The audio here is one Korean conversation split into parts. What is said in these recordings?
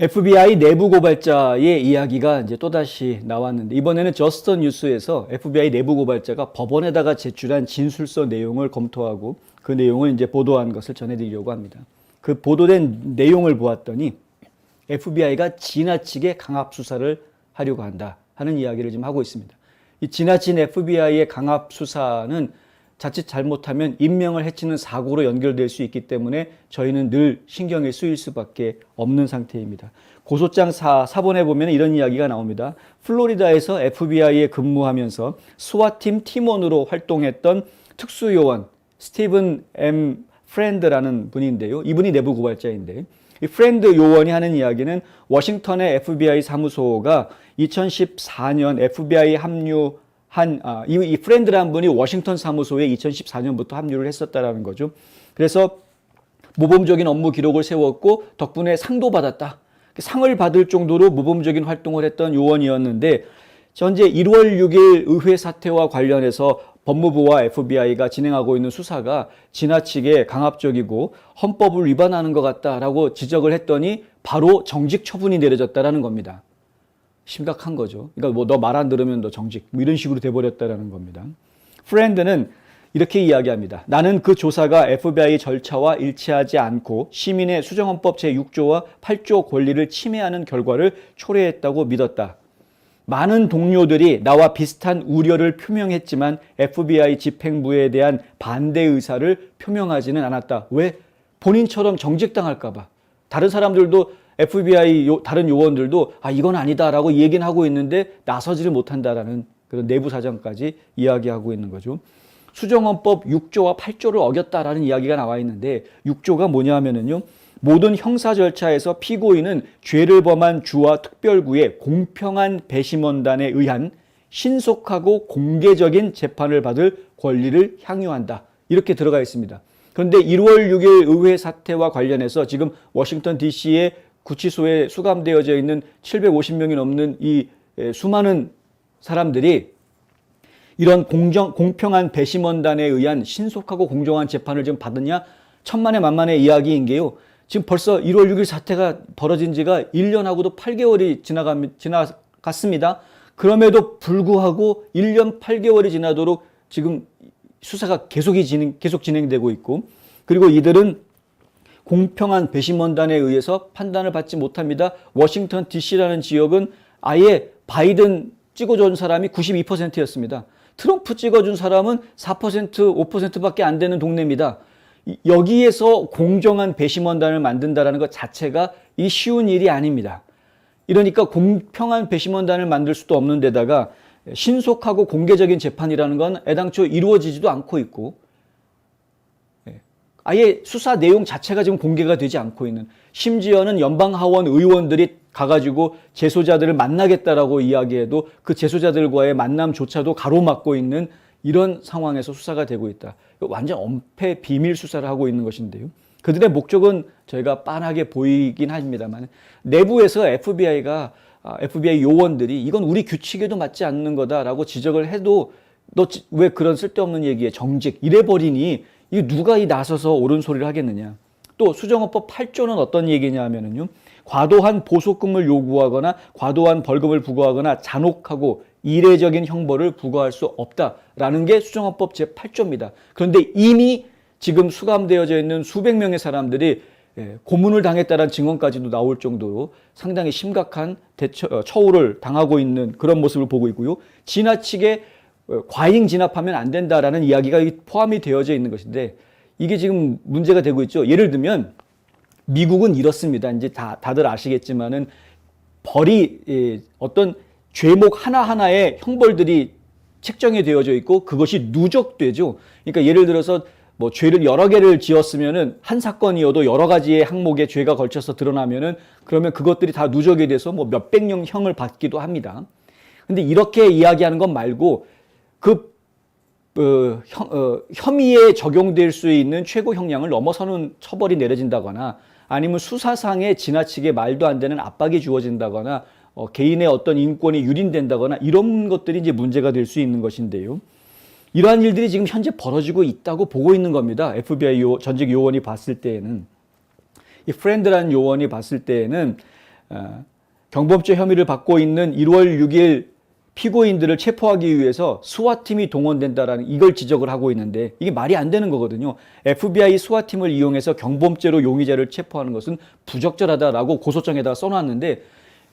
FBI 내부 고발자의 이야기가 이제 또다시 나왔는데, 이번에는 저스트 뉴스에서 FBI 내부 고발자가 법원에다가 제출한 진술서 내용을 검토하고 그 내용을 이제 보도한 것을 전해드리려고 합니다. 그 보도된 내용을 보았더니 FBI가 지나치게 강압 수사를 하려고 한다 하는 이야기를 지금 하고 있습니다. 이 지나친 FBI의 강압 수사는 자칫 잘못하면 인명을 해치는 사고로 연결될 수 있기 때문에 저희는 늘 신경이 쓰일 수밖에 없는 상태입니다. 고소장 사본에 보면 이런 이야기가 나옵니다. 플로리다에서 FBI에 근무하면서 스와팀 팀원으로 활동했던 특수요원 스티븐 M. 프렌드라는 분인데요. 이분이 내부 고발자인데, 이 프렌드 요원이 하는 이야기는 워싱턴의 FBI 사무소가 2014년 FBI 이 프렌드라는 분이 워싱턴 사무소에 2014년부터 합류를 했었다라는 거죠. 그래서 모범적인 업무 기록을 세웠고 덕분에 상도 받았다. 상을 받을 정도로 모범적인 활동을 했던 요원이었는데, 현재 1월 6일 의회 사태와 관련해서 법무부와 FBI가 진행하고 있는 수사가 지나치게 강압적이고 헌법을 위반하는 것 같다라고 지적을 했더니 바로 정직 처분이 내려졌다라는 겁니다. 심각한 거죠. 그러니까 뭐 너 말 안 들으면 너 정직, 뭐 이런 식으로 돼버렸다라는 겁니다. 프렌드는 이렇게 이야기합니다. 나는 그 조사가 FBI 절차와 일치하지 않고 시민의 수정헌법 제6조와 8조 권리를 침해하는 결과를 초래했다고 믿었다. 많은 동료들이 나와 비슷한 우려를 표명했지만 FBI 집행부에 대한 반대 의사를 표명하지는 않았다. 왜? 본인처럼 정직당할까 봐. 다른 사람들도 FBI 다른 요원들도 이건 아니다라고 얘기는 하고 있는데 나서지를 못한다라는 그런 내부 사정까지 이야기하고 있는 거죠. 수정헌법 6조와 8조를 어겼다라는 이야기가 나와 있는데, 6조가 뭐냐 하면은요, 모든 형사 절차에서 피고인은 죄를 범한 주와 특별구의 공평한 배심원단에 의한 신속하고 공개적인 재판을 받을 권리를 향유한다. 이렇게 들어가 있습니다. 그런데 1월 6일 의회 사태와 관련해서 지금 워싱턴 DC의 구치소에 수감되어져 있는 750명이 넘는 이 수많은 사람들이 이런 공평한 배심원단에 의한 신속하고 공정한 재판을 지금 받느냐? 천만의 만만의 이야기인 게요, 지금 벌써 1월 6일 사태가 벌어진 지가 1년하고도 8개월이 지나갔습니다. 그럼에도 불구하고 1년 8개월이 지나도록 지금 수사가 계속 진행되고 있고, 그리고 이들은 공평한 배심원단에 의해서 판단을 받지 못합니다. 워싱턴 DC라는 지역은 아예 바이든 찍어준 사람이 92%였습니다. 트럼프 찍어준 사람은 4%, 5%밖에 안 되는 동네입니다. 여기에서 공정한 배심원단을 만든다는 것 자체가 이 쉬운 일이 아닙니다. 이러니까 공평한 배심원단을 만들 수도 없는 데다가 신속하고 공개적인 재판이라는 건 애당초 이루어지지도 않고 있고, 아예 수사 내용 자체가 지금 공개가 되지 않고 있는, 심지어는 연방하원 의원들이 가가지고 재소자들을 만나겠다라고 이야기해도 그 재소자들과의 만남조차도 가로막고 있는 이런 상황에서 수사가 되고 있다. 완전 엄폐 비밀 수사를 하고 있는 것인데요. 그들의 목적은 저희가 빤하게 보이긴 합니다만, 내부에서 FBI 요원들이 이건 우리 규칙에도 맞지 않는 거다라고 지적을 해도 너 왜 그런 쓸데없는 얘기에 정직 이래버리니 이 누가 나서서 옳은 소리를 하겠느냐. 또 수정헌법 8조는 어떤 얘기냐 하면은요, 과도한 보석금을 요구하거나 과도한 벌금을 부과하거나 잔혹하고 이례적인 형벌을 부과할 수 없다라는 게 수정헌법 제8조입니다. 그런데 이미 지금 수감되어져 있는 수백 명의 사람들이 고문을 당했다는 증언까지도 나올 정도로 상당히 심각한 처우를 당하고 있는 그런 모습을 보고 있고요. 지나치게 과잉 진압하면 안 된다라는 이야기가 포함이 되어져 있는 것인데, 이게 지금 문제가 되고 있죠. 예를 들면 미국은 이렇습니다. 이제 다들 아시겠지만은 벌이 어떤 죄목 하나하나에 형벌들이 책정이 되어져 있고 그것이 누적되죠. 그러니까 예를 들어서 뭐 죄를 여러 개를 지었으면은 한 사건이어도 여러 가지의 항목에 죄가 걸쳐서 드러나면은 그러면 그것들이 다 누적이 돼서 뭐 몇백 년 형을 받기도 합니다. 근데 이렇게 이야기하는 것 말고 혐의에 적용될 수 있는 최고 형량을 넘어서는 처벌이 내려진다거나, 아니면 수사상에 지나치게 말도 안 되는 압박이 주어진다거나, 개인의 어떤 인권이 유린된다거나 이런 것들이 이제 문제가 될 수 있는 것인데요. 이러한 일들이 지금 현재 벌어지고 있다고 보고 있는 겁니다. FBI 전직 요원이 봤을 때에는, 이 프렌드라는 요원이 봤을 때에는 경범죄 혐의를 받고 있는 1월 6일 피고인들을 체포하기 위해서 스와팀이 동원된다라는 이걸 지적을 하고 있는데 이게 말이 안 되는 거거든요. FBI 스와팀을 이용해서 경범죄로 용의자를 체포하는 것은 부적절하다라고 고소장에다가 써놨는데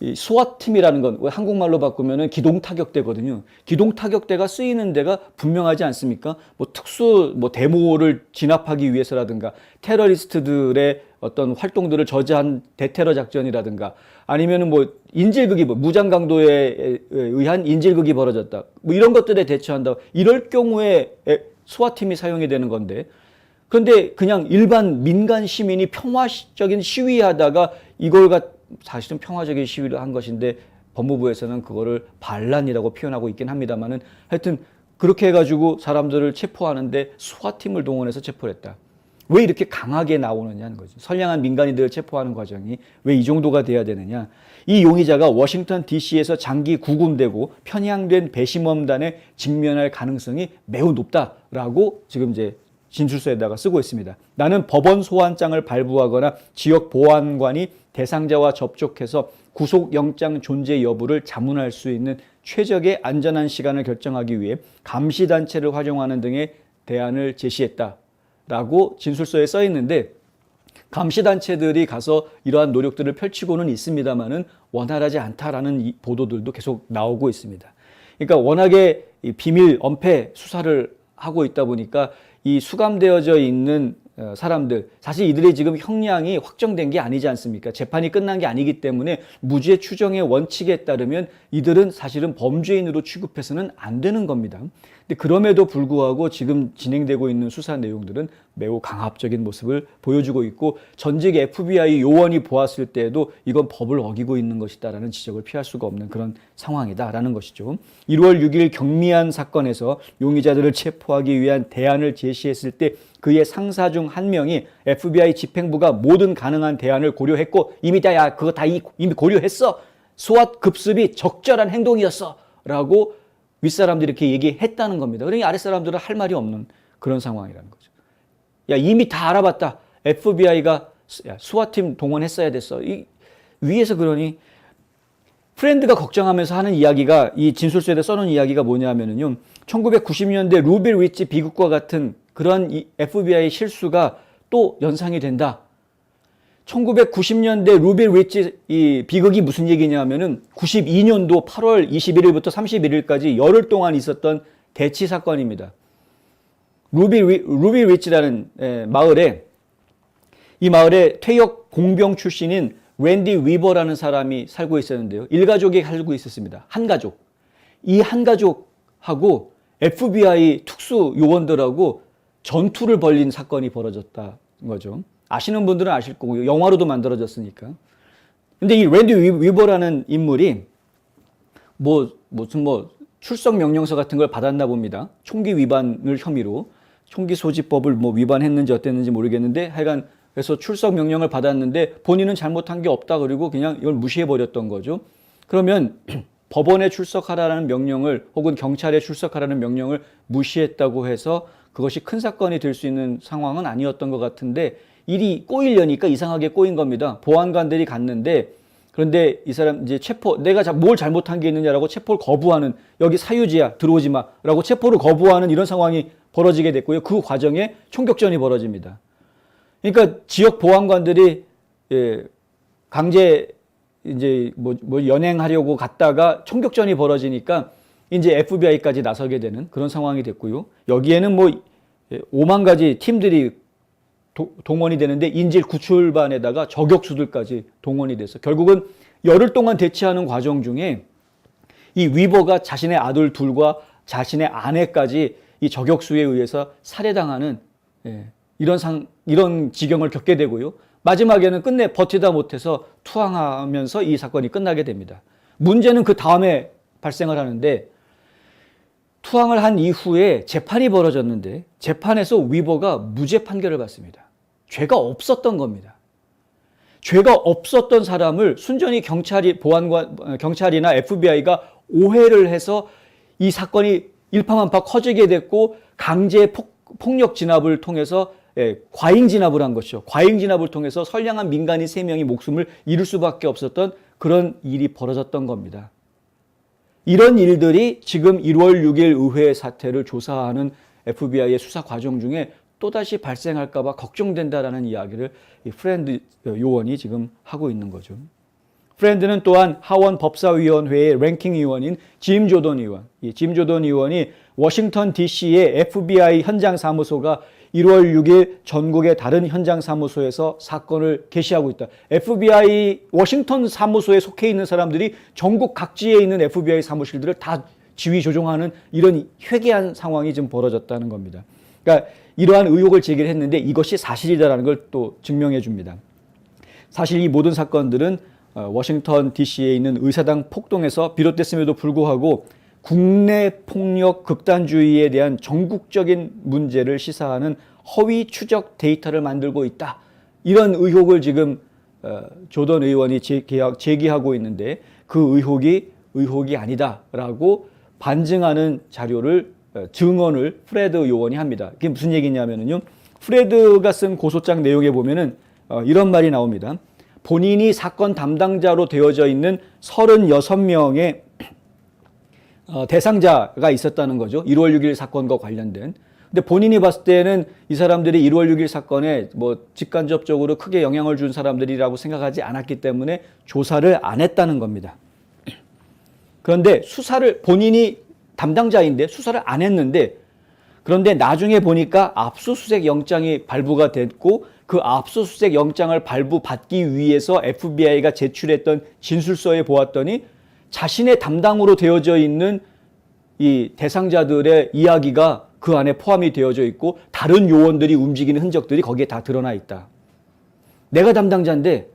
이 스와팀이라는 건 한국말로 바꾸면은 기동타격대거든요. 기동타격대가 쓰이는 데가 분명하지 않습니까? 뭐 특수 데모를 진압하기 위해서라든가 테러리스트들의 어떤 활동들을 저지한 대테러 작전이라든가 아니면은 인질극이 무장 강도에 의한 인질극이 벌어졌다. 이런 것들에 대처한다. 이럴 경우에 스와팀이 사용이 되는 건데 그런데 그냥 일반 민간 시민이 평화적인 시위하다가 사실은 평화적인 시위를 한 것인데 법무부에서는 그거를 반란이라고 표현하고 있긴 합니다만은 하여튼 그렇게 해가지고 사람들을 체포하는데 스와팀을 동원해서 체포를 했다. 왜 이렇게 강하게 나오느냐는 거죠. 선량한 민간인들을 체포하는 과정이 왜 이 정도가 돼야 되느냐. 이 용의자가 워싱턴 DC에서 장기 구금되고 편향된 배심원단에 직면할 가능성이 매우 높다라고 지금 이제 진술서에다가 쓰고 있습니다. 나는 법원 소환장을 발부하거나 지역 보안관이 대상자와 접촉해서 구속영장 존재 여부를 자문할 수 있는 최적의 안전한 시간을 결정하기 위해 감시단체를 활용하는 등의 대안을 제시했다라고 진술서에 써 있는데 감시단체들이 가서 이러한 노력들을 펼치고는 있습니다만은 원활하지 않다라는 보도들도 계속 나오고 있습니다. 그러니까 워낙에 비밀 엄폐 수사를 하고 있다 보니까 이 수감되어져 있는 사람들 사실 이들의 지금 형량이 확정된 게 아니지 않습니까? 재판이 끝난 게 아니기 때문에 무죄 추정의 원칙에 따르면 이들은 사실은 범죄인으로 취급해서는 안 되는 겁니다. 근데 그럼에도 불구하고 지금 진행되고 있는 수사 내용들은 매우 강압적인 모습을 보여주고 있고 전직 FBI 요원이 보았을 때에도 이건 법을 어기고 있는 것이다라는 지적을 피할 수가 없는 그런 상황이다라는 것이죠. 1월 6일 경미한 사건에서 용의자들을 체포하기 위한 대안을 제시했을 때 그의 상사 중 한 명이 FBI 집행부가 모든 가능한 대안을 고려했고 이미 고려했어. 스왓 급습이 적절한 행동이었어. 라고 윗사람들이 이렇게 얘기했다는 겁니다. 그러니 아랫사람들은 할 말이 없는 그런 상황이라는 거죠. 야, 이미 다 알아봤다. FBI가 스와팀 동원했어야 됐어. 위에서 그러니 프렌드가 걱정하면서 하는 이야기가 이 진술서에 써놓은 이야기가 뭐냐면요. 1990년대 루빌 위치 비극과 같은 그런 FBI 실수가 또 연상이 된다. 1990년대 루빌 위치 이 비극이 무슨 얘기냐면은 92년도 8월 21일부터 31일까지 열흘 동안 있었던 대치 사건입니다. 루빌 위치라는 마을에 이 마을에 퇴역 공병 출신인 랜디 위버라는 사람이 살고 있었는데요. 일가족이 살고 있었습니다. 한 가족. 이 한 가족하고 FBI 특수 요원들하고 전투를 벌인 사건이 벌어졌다는 거죠. 아시는 분들은 아실 거고요. 영화로도 만들어졌으니까. 근데 이 랜디 위버라는 인물이 무슨 출석 명령서 같은 걸 받았나 봅니다. 총기 위반을 혐의로. 총기 소지법을 위반했는지 어땠는지 모르겠는데 하여간 그래서 출석 명령을 받았는데 본인은 잘못한 게 없다 그리고 그냥 이걸 무시해 버렸던 거죠. 그러면 법원에 출석하라는 명령을 혹은 경찰에 출석하라는 명령을 무시했다고 해서 그것이 큰 사건이 될 수 있는 상황은 아니었던 것 같은데 일이 꼬이려니까 이상하게 꼬인 겁니다. 보안관들이 갔는데 그런데 이 사람 이제 내가 뭘 잘못한 게 있느냐라고 체포를 거부하는 여기 사유지야 들어오지 마라고 체포를 거부하는 이런 상황이 벌어지게 됐고요. 그 과정에 총격전이 벌어집니다. 그러니까 지역 보안관들이 강제 이제 연행하려고 갔다가 총격전이 벌어지니까 이제 FBI까지 나서게 되는 그런 상황이 됐고요. 여기에는 5만 가지 팀들이 동원이 되는데 인질 구출반에다가 저격수들까지 동원이 돼서 결국은 열흘 동안 대치하는 과정 중에 이 위버가 자신의 아들 둘과 자신의 아내까지 이 저격수에 의해서 살해당하는 이런 지경을 겪게 되고요. 마지막에는 끝내 버티다 못해서 투항하면서 이 사건이 끝나게 됩니다. 문제는 그 다음에 발생을 하는데 투항을 한 이후에 재판이 벌어졌는데 재판에서 위버가 무죄 판결을 받습니다. 죄가 없었던 겁니다. 죄가 없었던 사람을 순전히 경찰이나 FBI가 오해를 해서 이 사건이 일파만파 커지게 됐고 강제 폭력 진압을 통해서 과잉 진압을 한 것이죠. 과잉 진압을 통해서 선량한 민간인 3명이 목숨을 잃을 수밖에 없었던 그런 일이 벌어졌던 겁니다. 이런 일들이 지금 1월 6일 의회 사태를 조사하는 FBI의 수사 과정 중에 또다시 발생할까 봐 걱정된다라는 이야기를 이 프렌드 요원이 지금 하고 있는 거죠. 프렌드는 또한 하원 법사위원회의 랭킹 의원인 짐 조던 의원, 이 짐 조던 의원이 워싱턴 DC의 FBI 현장 사무소가 1월 6일 전국의 다른 현장 사무소에서 사건을 개시하고 있다. FBI 워싱턴 사무소에 속해 있는 사람들이 전국 각지에 있는 FBI 사무실들을 다 지휘 조종하는 이런 회개한 상황이 지금 벌어졌다는 겁니다. 그러니까 이러한 의혹을 제기를 했는데 이것이 사실이다라는 걸 또 증명해 줍니다. 사실 이 모든 사건들은 워싱턴 DC에 있는 의사당 폭동에서 비롯됐음에도 불구하고 국내 폭력 극단주의에 대한 전국적인 문제를 시사하는 허위 추적 데이터를 만들고 있다. 이런 의혹을 지금 조던 의원이 제기하고 있는데 그 의혹이 아니다라고 반증하는 자료를 증언을 프레드 요원이 합니다. 그게 무슨 얘기냐면요. 프레드가 쓴 고소장 내용에 보면은 이런 말이 나옵니다. 본인이 사건 담당자로 되어져 있는 36명의 대상자가 있었다는 거죠. 1월 6일 사건과 관련된. 근데 본인이 봤을 때는 이 사람들이 1월 6일 사건에 뭐 직간접적으로 크게 영향을 준 사람들이라고 생각하지 않았기 때문에 조사를 안 했다는 겁니다. 그런데 수사를 본인이 담당자인데 수사를 안 했는데 그런데 나중에 보니까 압수수색 영장이 발부가 됐고 그 압수수색 영장을 발부받기 위해서 FBI가 제출했던 진술서에 보았더니 자신의 담당으로 되어져 있는 이 대상자들의 이야기가 그 안에 포함이 되어져 있고 다른 요원들이 움직이는 흔적들이 거기에 다 드러나 있다. 내가 담당자인데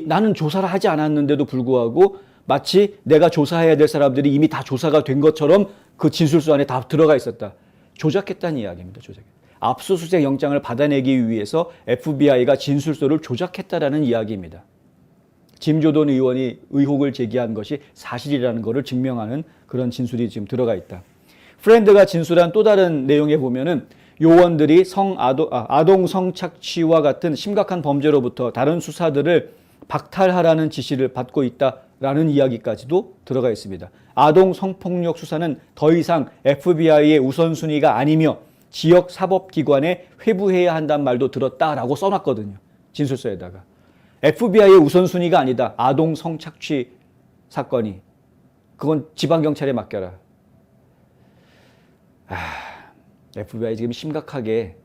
나는 조사를 하지 않았는데도 불구하고 마치 내가 조사해야 될 사람들이 이미 다 조사가 된 것처럼 그 진술서 안에 다 들어가 있었다. 조작했다는 이야기입니다. 압수수색 영장을 받아내기 위해서 FBI가 진술서를 조작했다라는 이야기입니다. 짐 조던 의원이 의혹을 제기한 것이 사실이라는 것을 증명하는 그런 진술이 지금 들어가 있다. 프렌드가 진술한 또 다른 내용에 보면은 요원들이 아동 성착취와 같은 심각한 범죄로부터 다른 수사들을 박탈하라는 지시를 받고 있다라는 이야기까지도 들어가 있습니다. 아동 성폭력 수사는 더 이상 FBI의 우선순위가 아니며 지역 사법기관에 회부해야 한다는 말도 들었다라고 써놨거든요. 진술서에다가. FBI의 우선순위가 아니다. 아동 성착취 사건이. 그건 지방경찰에 맡겨라. FBI 지금 심각하게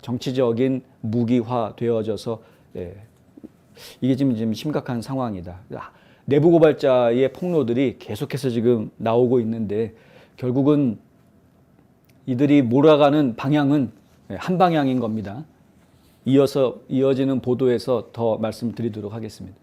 정치적인 무기화 되어져서 이게 지금 심각한 상황이다. 내부 고발자의 폭로들이 계속해서 지금 나오고 있는데 결국은 이들이 몰아가는 방향은 한 방향인 겁니다. 이어지는 보도에서 더 말씀드리도록 하겠습니다.